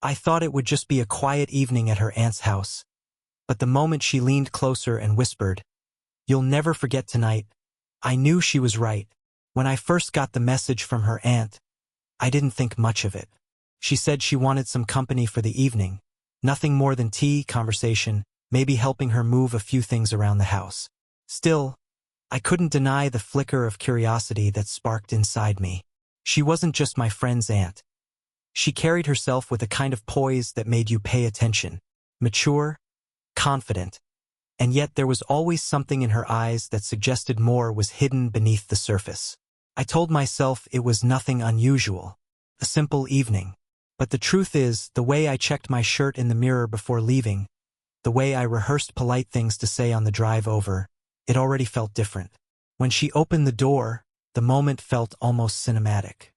I thought it would just be a quiet evening at her aunt's house. But the moment she leaned closer and whispered, "You'll never forget tonight," I knew she was right. When I first got the message from her aunt, I didn't think much of it. She said she wanted some company for the evening. Nothing more than tea, conversation, maybe helping her move a few things around the house. Still, I couldn't deny the flicker of curiosity that sparked inside me. She wasn't just my friend's aunt. She carried herself with a kind of poise that made you pay attention. Mature, confident, and yet there was always something in her eyes that suggested more was hidden beneath the surface. I told myself it was nothing unusual, a simple evening. But the truth is, the way I checked my shirt in the mirror before leaving, the way I rehearsed polite things to say on the drive over, it already felt different. When she opened the door, the moment felt almost cinematic.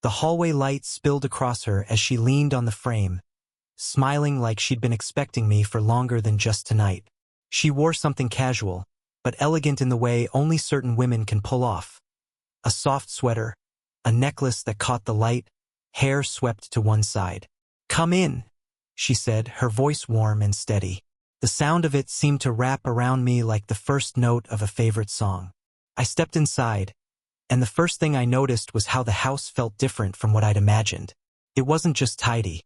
The hallway light spilled across her as she leaned on the frame, smiling like she'd been expecting me for longer than just tonight. She wore something casual, but elegant in the way only certain women can pull off. A soft sweater, a necklace that caught the light, hair swept to one side. "Come in," she said, her voice warm and steady. The sound of it seemed to wrap around me like the first note of a favorite song. I stepped inside, and the first thing I noticed was how the house felt different from what I'd imagined. It wasn't just tidy.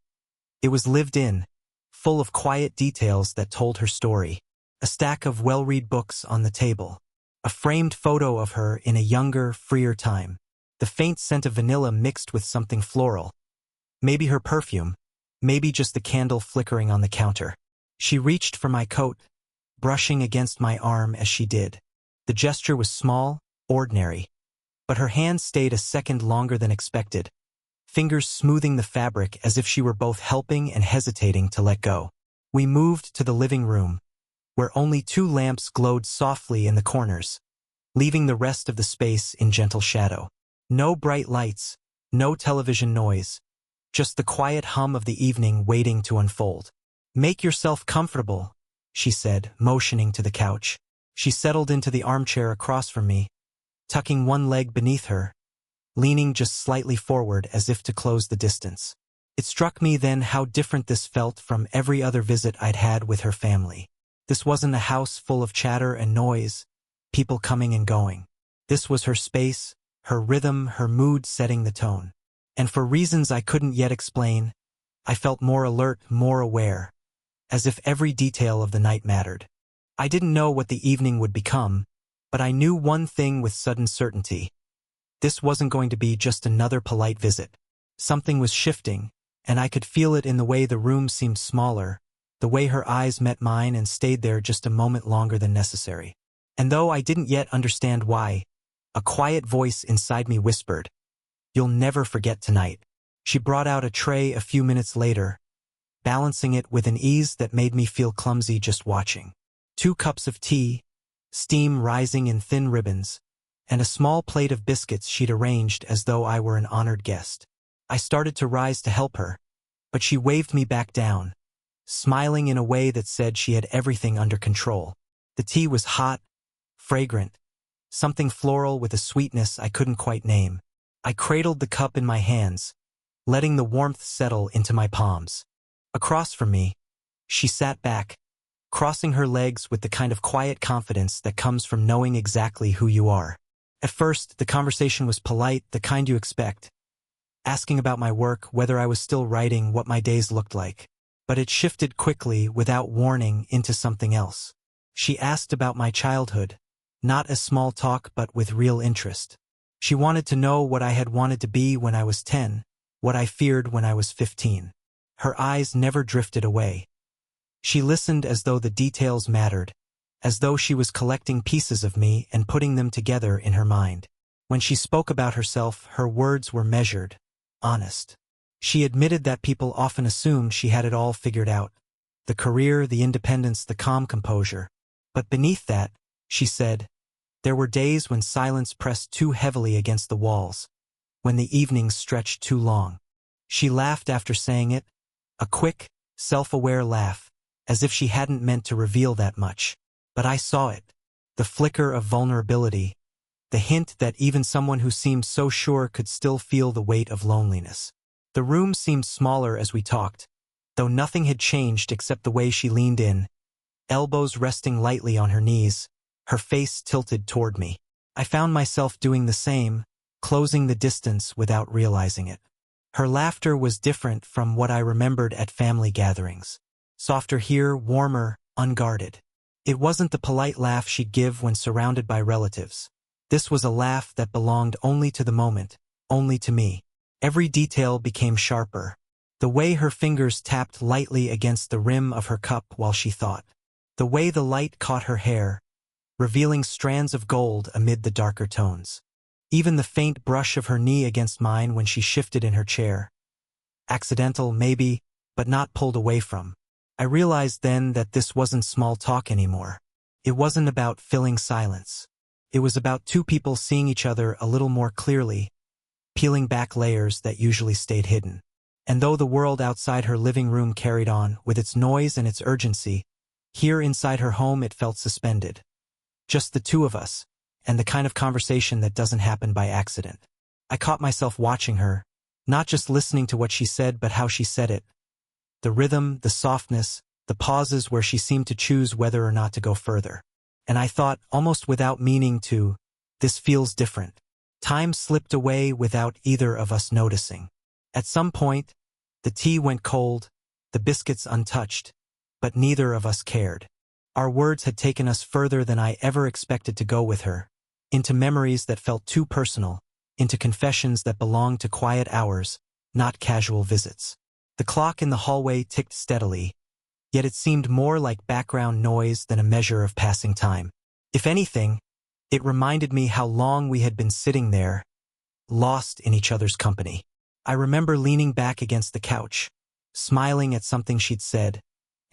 It was lived in, full of quiet details that told her story. A stack of well-read books on the table. A framed photo of her in a younger, freer time. The faint scent of vanilla mixed with something floral. Maybe her perfume. Maybe just the candle flickering on the counter. She reached for my coat, brushing against my arm as she did. The gesture was small, ordinary. But her hand stayed a second longer than expected, fingers smoothing the fabric as if she were both helping and hesitating to let go. We moved to the living room, where only 2 lamps glowed softly in the corners, leaving the rest of the space in gentle shadow. No bright lights, no television noise, just the quiet hum of the evening waiting to unfold. "Make yourself comfortable," she said, motioning to the couch. She settled into the armchair across from me, tucking one leg beneath her, leaning just slightly forward as if to close the distance. It struck me then how different this felt from every other visit I'd had with her family. This wasn't a house full of chatter and noise, people coming and going. This was her space, her rhythm, her mood setting the tone. And for reasons I couldn't yet explain, I felt more alert, more aware, as if every detail of the night mattered. I didn't know what the evening would become, but I knew one thing with sudden certainty. This wasn't going to be just another polite visit. Something was shifting, and I could feel it in the way the room seemed smaller, the way her eyes met mine and stayed there just a moment longer than necessary. And though I didn't yet understand why, a quiet voice inside me whispered, "You'll never forget tonight." She brought out a tray a few minutes later, balancing it with an ease that made me feel clumsy just watching. 2 cups of tea, steam rising in thin ribbons, and a small plate of biscuits she'd arranged as though I were an honored guest. I started to rise to help her, but she waved me back down, smiling in a way that said she had everything under control. The tea was hot, fragrant, something floral with a sweetness I couldn't quite name. I cradled the cup in my hands, letting the warmth settle into my palms. Across from me, she sat back, crossing her legs with the kind of quiet confidence that comes from knowing exactly who you are. At first, the conversation was polite, the kind you expect, asking about my work, whether I was still writing, what my days looked like. But it shifted quickly, without warning, into something else. She asked about my childhood, not as small talk but with real interest. She wanted to know what I had wanted to be when I was 10, what I feared when I was 15. Her eyes never drifted away. She listened as though the details mattered, as though she was collecting pieces of me and putting them together in her mind. When she spoke about herself, her words were measured, honest. She admitted that people often assumed she had it all figured out. The career, the independence, the calm composure. But beneath that, she said, there were days when silence pressed too heavily against the walls, when the evenings stretched too long. She laughed after saying it, a quick, self-aware laugh, as if she hadn't meant to reveal that much. But I saw it, the flicker of vulnerability, the hint that even someone who seemed so sure could still feel the weight of loneliness. The room seemed smaller as we talked, though nothing had changed except the way she leaned in, elbows resting lightly on her knees, her face tilted toward me. I found myself doing the same, closing the distance without realizing it. Her laughter was different from what I remembered at family gatherings. Softer here, warmer, unguarded. It wasn't the polite laugh she'd give when surrounded by relatives. This was a laugh that belonged only to the moment, only to me. Every detail became sharper. The way her fingers tapped lightly against the rim of her cup while she thought. The way the light caught her hair, revealing strands of gold amid the darker tones. Even the faint brush of her knee against mine when she shifted in her chair. Accidental, maybe, but not pulled away from. I realized then that this wasn't small talk anymore. It wasn't about filling silence. It was about two people seeing each other a little more clearly, peeling back layers that usually stayed hidden. And though the world outside her living room carried on, with its noise and its urgency, here inside her home it felt suspended. Just the two of us, and the kind of conversation that doesn't happen by accident. I caught myself watching her, not just listening to what she said but how she said it. The rhythm, the softness, the pauses where she seemed to choose whether or not to go further. And I thought, almost without meaning to, this feels different. Time slipped away without either of us noticing. At some point, the tea went cold, the biscuits untouched, but neither of us cared. Our words had taken us further than I ever expected to go with her, into memories that felt too personal, into confessions that belonged to quiet hours, not casual visits. The clock in the hallway ticked steadily, yet it seemed more like background noise than a measure of passing time. If anything, it reminded me how long we had been sitting there, lost in each other's company. I remember leaning back against the couch, smiling at something she'd said,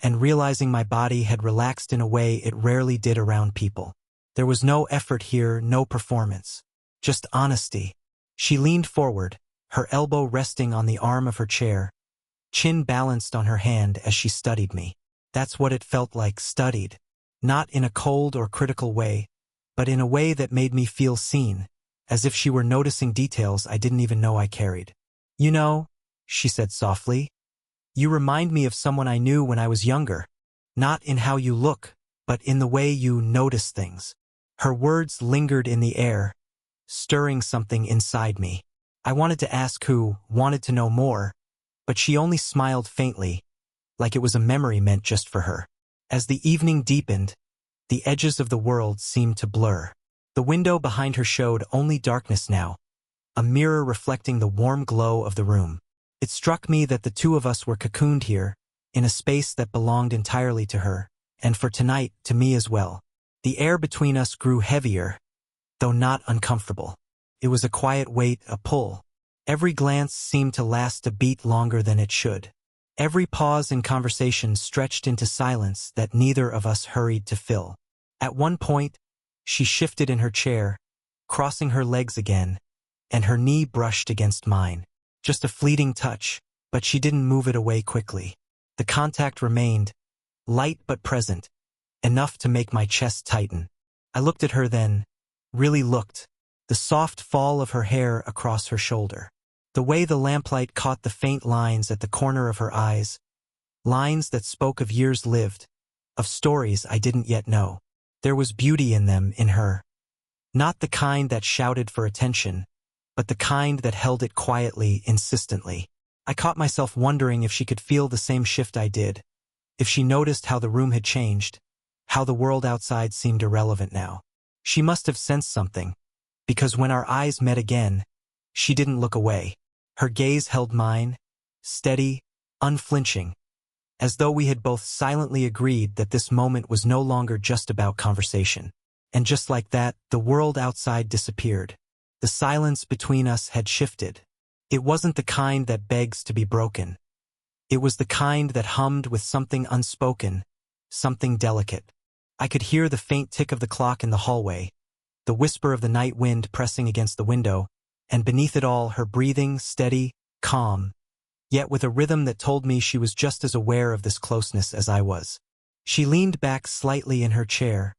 and realizing my body had relaxed in a way it rarely did around people. There was no effort here, no performance, just honesty. She leaned forward, her elbow resting on the arm of her chair, chin balanced on her hand as she studied me. That's what it felt like, studied. Not in a cold or critical way, but in a way that made me feel seen, as if she were noticing details I didn't even know I carried. You know, she said softly, you remind me of someone I knew when I was younger. Not in how you look, but in the way you notice things. Her words lingered in the air, stirring something inside me. I wanted to ask who, wanted to know more, but she only smiled faintly, like it was a memory meant just for her. As the evening deepened, the edges of the world seemed to blur. The window behind her showed only darkness now, a mirror reflecting the warm glow of the room. It struck me that the two of us were cocooned here, in a space that belonged entirely to her, and for tonight, to me as well. The air between us grew heavier, though not uncomfortable. It was a quiet weight, a pull. Every glance seemed to last a beat longer than it should. Every pause in conversation stretched into silence that neither of us hurried to fill. At one point, she shifted in her chair, crossing her legs again, and her knee brushed against mine. Just a fleeting touch, but she didn't move it away quickly. The contact remained, light but present, enough to make my chest tighten. I looked at her then, really looked, the soft fall of her hair across her shoulder. The way the lamplight caught the faint lines at the corner of her eyes, lines that spoke of years lived, of stories I didn't yet know. There was beauty in them, in her. Not the kind that shouted for attention, but the kind that held it quietly, insistently. I caught myself wondering if she could feel the same shift I did, if she noticed how the room had changed, how the world outside seemed irrelevant now. She must have sensed something, because when our eyes met again, she didn't look away. Her gaze held mine, steady, unflinching, as though we had both silently agreed that this moment was no longer just about conversation. And just like that, the world outside disappeared. The silence between us had shifted. It wasn't the kind that begs to be broken. It was the kind that hummed with something unspoken, something delicate. I could hear the faint tick of the clock in the hallway, the whisper of the night wind pressing against the window, and beneath it all her breathing, steady, calm, yet with a rhythm that told me she was just as aware of this closeness as I was. She leaned back slightly in her chair,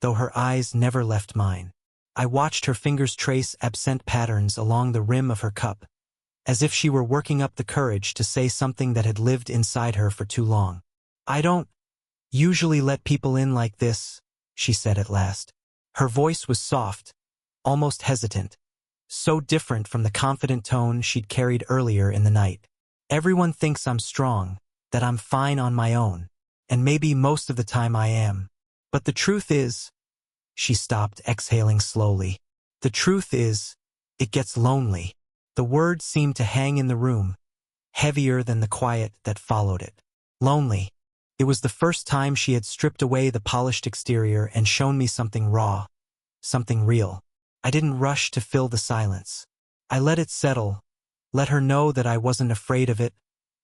though her eyes never left mine. I watched her fingers trace absent patterns along the rim of her cup, as if she were working up the courage to say something that had lived inside her for too long. "I don't usually let people in like this," she said at last. Her voice was soft, almost hesitant, so different from the confident tone she'd carried earlier in the night. "Everyone thinks I'm strong, that I'm fine on my own, and maybe most of the time I am. But the truth is," she stopped, exhaling slowly. "The truth is, it gets lonely." The words seemed to hang in the room, heavier than the quiet that followed it. Lonely. It was the first time she had stripped away the polished exterior and shown me something raw, something real. I didn't rush to fill the silence. I let it settle, let her know that I wasn't afraid of it,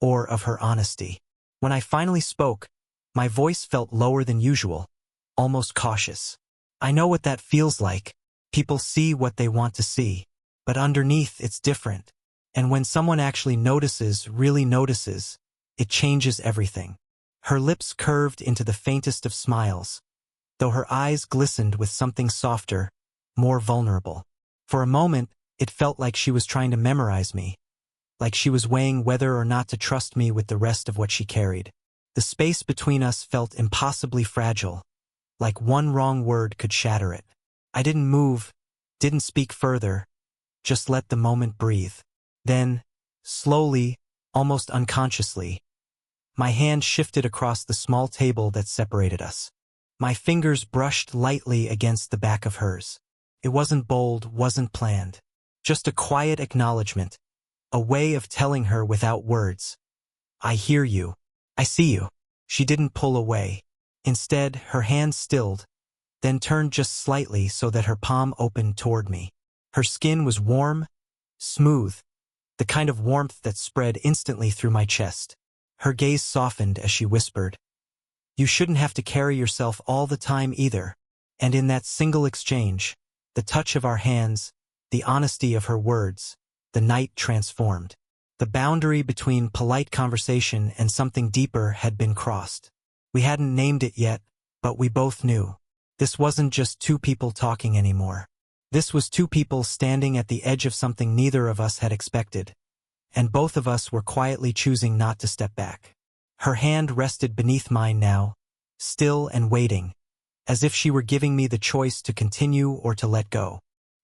or of her honesty. When I finally spoke, my voice felt lower than usual, almost cautious. "I know what that feels like. People see what they want to see. But underneath, it's different. And when someone actually notices, really notices, it changes everything." Her lips curved into the faintest of smiles, though her eyes glistened with something softer, more vulnerable. For a moment, it felt like she was trying to memorize me, like she was weighing whether or not to trust me with the rest of what she carried. The space between us felt impossibly fragile, like one wrong word could shatter it. I didn't move, didn't speak further, just let the moment breathe. Then, slowly, almost unconsciously, my hand shifted across the small table that separated us. My fingers brushed lightly against the back of hers. It wasn't bold, wasn't planned. Just a quiet acknowledgement, a way of telling her without words, "I hear you. I see you." She didn't pull away. Instead, her hand stilled, then turned just slightly so that her palm opened toward me. Her skin was warm, smooth, the kind of warmth that spread instantly through my chest. Her gaze softened as she whispered, "You shouldn't have to carry yourself all the time either." And in that single exchange, the touch of our hands, the honesty of her words, the night transformed. The boundary between polite conversation and something deeper had been crossed. We hadn't named it yet, but we both knew. This wasn't just two people talking anymore. This was two people standing at the edge of something neither of us had expected, and both of us were quietly choosing not to step back. Her hand rested beneath mine now, still and waiting, as if she were giving me the choice to continue or to let go.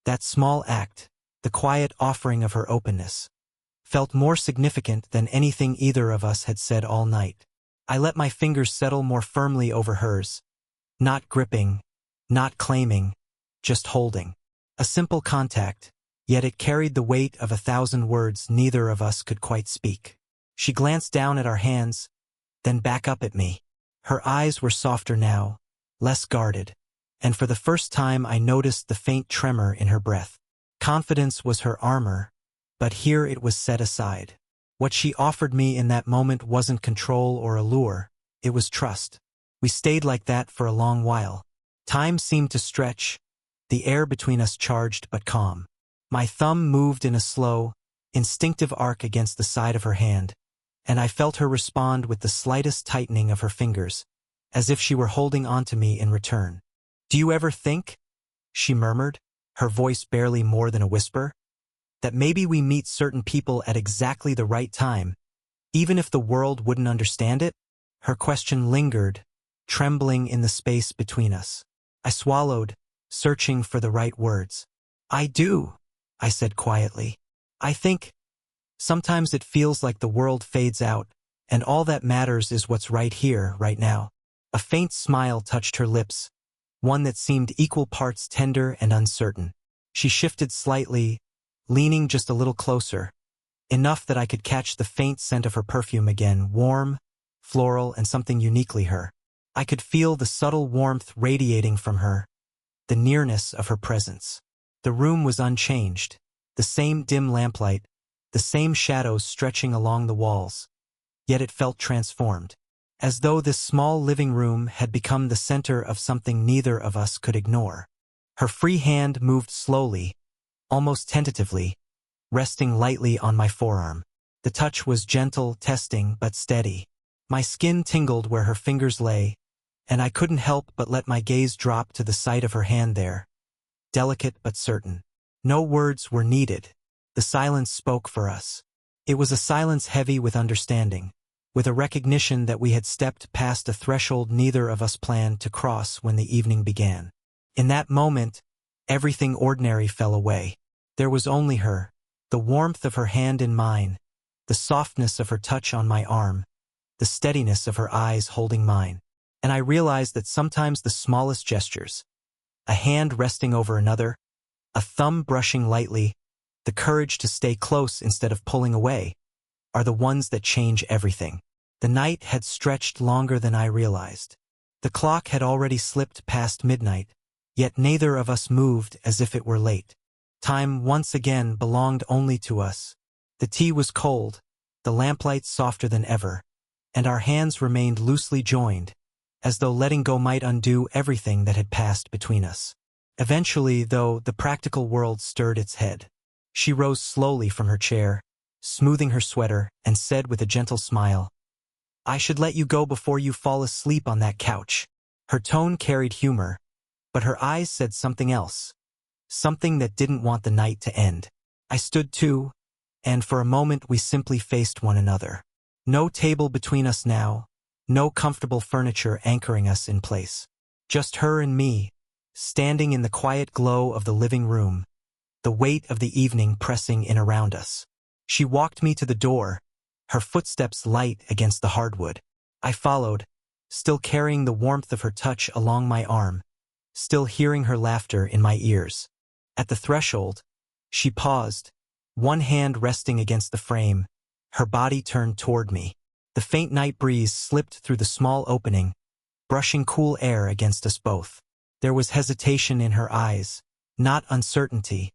That small act, the quiet offering of her openness, felt more significant than anything either of us had said all night. I let my fingers settle more firmly over hers, not gripping, not claiming, just holding. A simple contact, yet it carried the weight of 1,000 words neither of us could quite speak. She glanced down at our hands, then back up at me. Her eyes were softer now, less guarded, and for the first time I noticed the faint tremor in her breath. Confidence was her armor, but here it was set aside. What she offered me in that moment wasn't control or allure, it was trust. We stayed like that for a long while. Time seemed to stretch, the air between us charged but calm. My thumb moved in a slow, instinctive arc against the side of her hand, and I felt her respond with the slightest tightening of her fingers, as if she were holding on to me in return. "Do you ever think," she murmured, her voice barely more than a whisper, "that maybe we meet certain people at exactly the right time, even if the world wouldn't understand it?" Her question lingered, trembling in the space between us. I swallowed, searching for the right words. "I do," I said quietly. "I think sometimes it feels like the world fades out, and all that matters is what's right here, right now." A faint smile touched her lips, one that seemed equal parts tender and uncertain. She shifted slightly, leaning just a little closer, enough that I could catch the faint scent of her perfume again, warm, floral, and something uniquely her. I could feel the subtle warmth radiating from her, the nearness of her presence. The room was unchanged, the same dim lamplight, the same shadows stretching along the walls, yet it felt transformed, as though this small living room had become the center of something neither of us could ignore. Her free hand moved slowly, almost tentatively, resting lightly on my forearm. The touch was gentle, testing, but steady. My skin tingled where her fingers lay, and I couldn't help but let my gaze drop to the sight of her hand there, delicate but certain. No words were needed, The silence spoke for us. It was a silence heavy with understanding, with a recognition that we had stepped past a threshold neither of us planned to cross when the evening began. In that moment, everything ordinary fell away. There was only her, the warmth of her hand in mine, the softness of her touch on my arm, the steadiness of her eyes holding mine. And I realized that sometimes the smallest gestures, a hand resting over another, a thumb brushing lightly, the courage to stay close instead of pulling away, are the ones that change everything. The night had stretched longer than I realized. The clock had already slipped past midnight, yet neither of us moved as if it were late. Time once again belonged only to us. The tea was cold, the lamplight softer than ever, and our hands remained loosely joined, as though letting go might undo everything that had passed between us. Eventually, though, the practical world stirred its head. She rose slowly from her chair, smoothing her sweater, and said with a gentle smile, "I should let you go before you fall asleep on that couch." Her tone carried humor, but her eyes said something else, something that didn't want the night to end. I stood too, and for a moment we simply faced one another. No table between us now, no comfortable furniture anchoring us in place. Just her and me, standing in the quiet glow of the living room, the weight of the evening pressing in around us. She walked me to the door, her footsteps light against the hardwood. I followed, still carrying the warmth of her touch along my arm, still hearing her laughter in my ears. At the threshold, she paused, one hand resting against the frame, her body turned toward me. The faint night breeze slipped through the small opening, brushing cool air against us both. There was hesitation in her eyes, not uncertainty,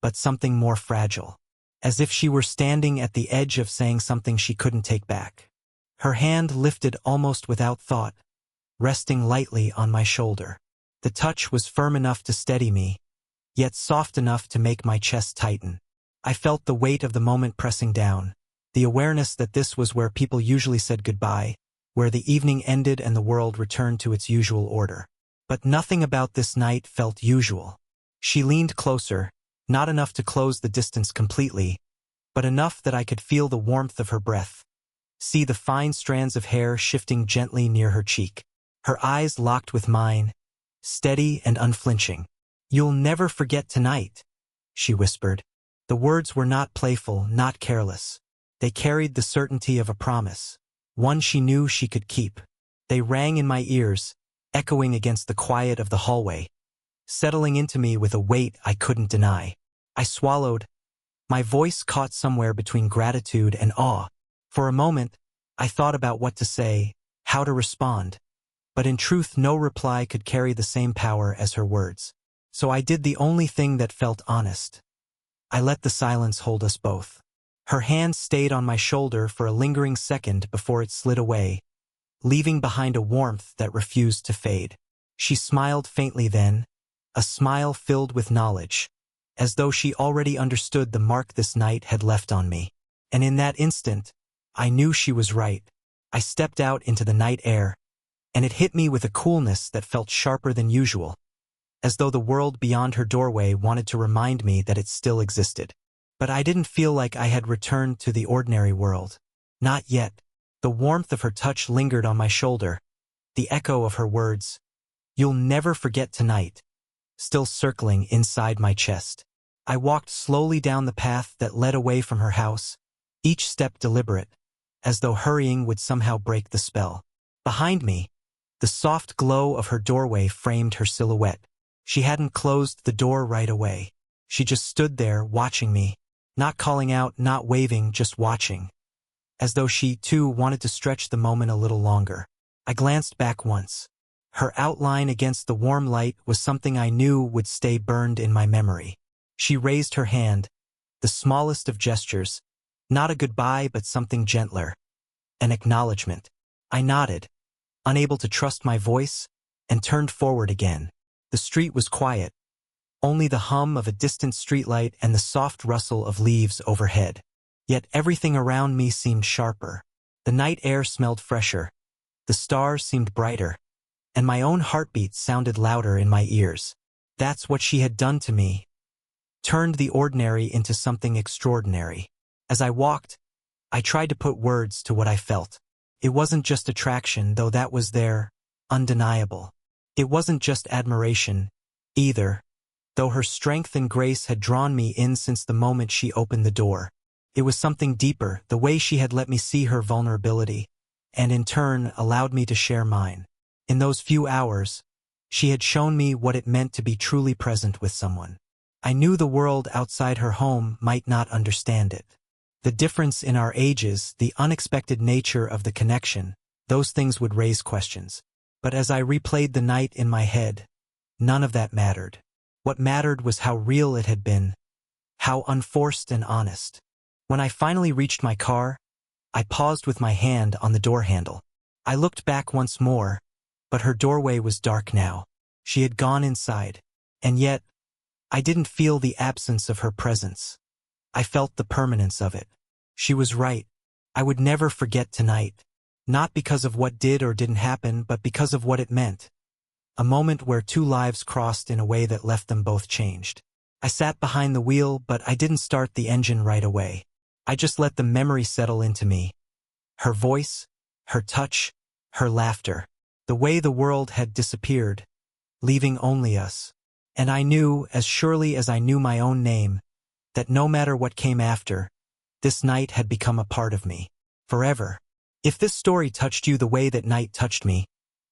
but something more fragile, as if she were standing at the edge of saying something she couldn't take back. Her hand lifted almost without thought, resting lightly on my shoulder. The touch was firm enough to steady me, yet soft enough to make my chest tighten. I felt the weight of the moment pressing down, the awareness that this was where people usually said goodbye, where the evening ended and the world returned to its usual order. But nothing about this night felt usual. She leaned closer, not enough to close the distance completely, but enough that I could feel the warmth of her breath, see the fine strands of hair shifting gently near her cheek. Her eyes locked with mine, steady and unflinching. "You'll never forget tonight," she whispered. The words were not playful, not careless. They carried the certainty of a promise, one she knew she could keep. They rang in my ears, echoing against the quiet of the hallway, settling into me with a weight I couldn't deny. I swallowed, my voice caught somewhere between gratitude and awe. For a moment, I thought about what to say, how to respond, but in truth no reply could carry the same power as her words. So I did the only thing that felt honest. I let the silence hold us both. Her hand stayed on my shoulder for a lingering second before it slid away, leaving behind a warmth that refused to fade. She smiled faintly then, a smile filled with knowledge, as though she already understood the mark this night had left on me. And in that instant, I knew she was right. I stepped out into the night air, and it hit me with a coolness that felt sharper than usual, as though the world beyond her doorway wanted to remind me that it still existed. But I didn't feel like I had returned to the ordinary world. Not yet. The warmth of her touch lingered on my shoulder, the echo of her words, "You'll never forget tonight," still circling inside my chest. I walked slowly down the path that led away from her house, each step deliberate, as though hurrying would somehow break the spell. Behind me, the soft glow of her doorway framed her silhouette. She hadn't closed the door right away. She just stood there watching me, not calling out, not waving, just watching, as though she, too, wanted to stretch the moment a little longer. I glanced back once. Her outline against the warm light was something I knew would stay burned in my memory. She raised her hand, the smallest of gestures, not a goodbye but something gentler, an acknowledgement. I nodded, unable to trust my voice, and turned forward again. The street was quiet, only the hum of a distant streetlight and the soft rustle of leaves overhead. Yet everything around me seemed sharper. The night air smelled fresher, the stars seemed brighter, and my own heartbeat sounded louder in my ears. That's what she had done to me. turned the ordinary into something extraordinary. As I walked, I tried to put words to what I felt. It wasn't just attraction, though that was there, undeniable. It wasn't just admiration, either, though her strength and grace had drawn me in since the moment she opened the door. It was something deeper, the way she had let me see her vulnerability, and in turn allowed me to share mine. In those few hours, she had shown me what it meant to be truly present with someone. I knew the world outside her home might not understand it. The difference in our ages, the unexpected nature of the connection, those things would raise questions. But as I replayed the night in my head, none of that mattered. What mattered was how real it had been, how unforced and honest. When I finally reached my car, I paused with my hand on the door handle. I looked back once more, but her doorway was dark now. She had gone inside, and yet, I didn't feel the absence of her presence. I felt the permanence of it. She was right. I would never forget tonight, not because of what did or didn't happen, but because of what it meant. A moment where two lives crossed in a way that left them both changed. I sat behind the wheel, but I didn't start the engine right away. I just let the memory settle into me. Her voice, her touch, her laughter. The way the world had disappeared, leaving only us. And I knew, as surely as I knew my own name, that no matter what came after, this night had become a part of me, forever. If this story touched you the way that night touched me,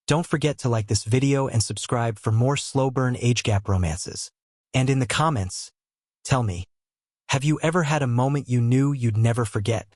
don't forget to like this video and subscribe for more slow burn age gap romances. And in the comments, tell me, have you ever had a moment you knew you'd never forget?